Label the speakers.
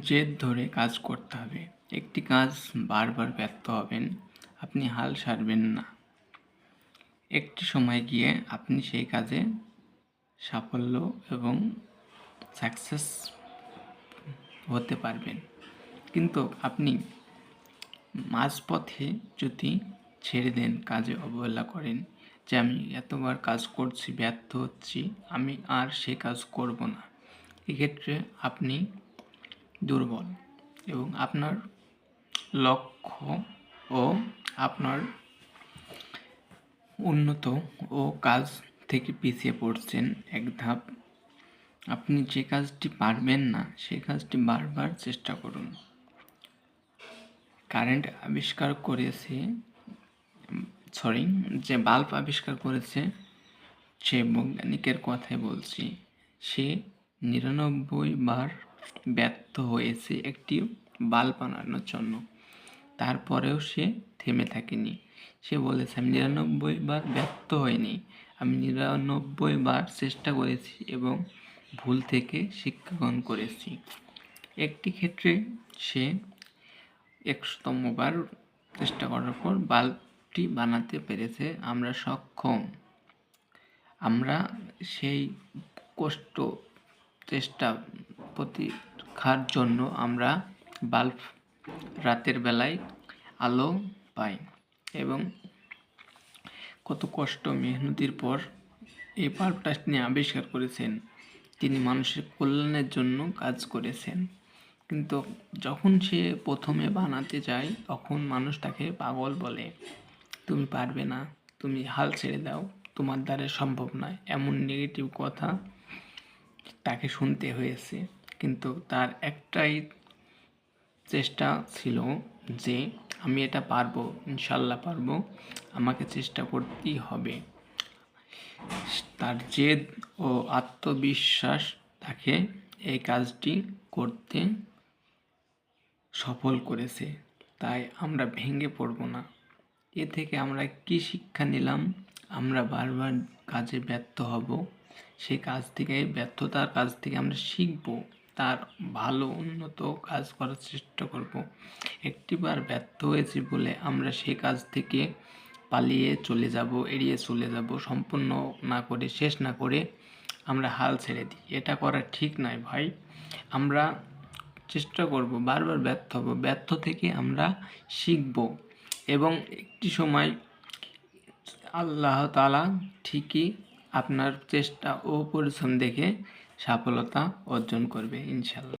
Speaker 1: জেদ ধরে কাজ করতে হবে। একটি কাজ বারবার ব্যর্থ হবেন, আপনি হাল ছাড়বেন না। একটি সময় গিয়ে আপনি সেই কাজে সাফল্য এবং সাকসেস হতে পারবেন। কিন্তু আপনি মাঝপথে যদি ছেড়ে দেন, কাজে অবহেলা করেন যে আমি এতবার কাজ করছি, ব্যর্থ হচ্ছি, আমি আর সে কাজ করব না, এক্ষেত্রে আপনি দুর্বল এবং আপনার লক্ষ্য ও আপনার উন্নত ও কাজ থেকে পিছিয়ে পড়ছেন এক ধাপ। আপনি যে কাজটি পারবেন না সেই কাজটি বারবার চেষ্টা করুন। যে বাল্ব আবিষ্কার করেছে সে বৈজ্ঞানিকের কথাই বলছি, সে 99 বার ব্যর্থ হয়েছে একটি বাল্ব বানানোর জন্য। তারপরেও সে থেমে থাকেনি। সে বলেছে আমি 99 বার ব্যর্থ হইনি, আমি 99 বার চেষ্টা করেছি এবং ভুল থেকে শিক্ষা গ্রহণ করেছি। একটি ক্ষেত্রে সে 100তম বার চেষ্টা করার পর বাল্বটি বানাতে পেরেছে। আমরা সক্ষম। আমরা সেই কষ্ট চেষ্টা প্রতীক্ষার জন্য আমরা বাল্ব রাতের বেলায় আলো পাই এবং কত কষ্ট মেহনতির পর এই বাল্বটা তিনি আবিষ্কার করেছেন। তিনি মানুষের কল্যাণের জন্য কাজ করেছেন। কিন্তু যখন সে প্রথমে বানাতে যায় তখন মানুষ তাকে পাগল বলে, তুমি পারবে না, তুমি হাল ছেড়ে দাও, তোমার দ্বারা সম্ভব নয়, এমন নেগেটিভ কথা তাকে শুনতে হয়েছে। কিন্তু তার একটাই চেষ্টা ছিল যে আমি এটা পারবো, ইনশাল্লাহ পারবো, আমাকে চেষ্টা করতেই হবে। তার জেদ ও আত্মবিশ্বাস তাকে এই কাজটি করতে সফল করেছে। তাই আমরা ভেঙে পড়ব না। এ থেকে আমরা কি শিক্ষা নিলাম? আমরা বারবার কাজে ব্যর্থ হব, সেই ব্যর্থতার কাজ থেকে আমরা শিখব, তার ভালো উন্নত কাজ করার চেষ্টা করব। একটিবার ব্যর্থ হয়েছি বলে আমরা সেই কাজ থেকে পালিয়ে চলে যাব, এড়িয়ে চলে যাব, সম্পূর্ণ না করে, শেষ না করে আমরা হাল ছেড়ে দিই। এটা করা ঠিক নয় ভাই। আমরা চেষ্টা করব, বারবার ব্যর্থ হব, ব্যর্থ থেকে আমরা শিখব এবং একটি সময় আল্লাহ তাআলা ঠিকই আপনার চেষ্টা ও পরিশ্রম দেখে সফলতা অর্জন করবে ইনশাল্লাহ।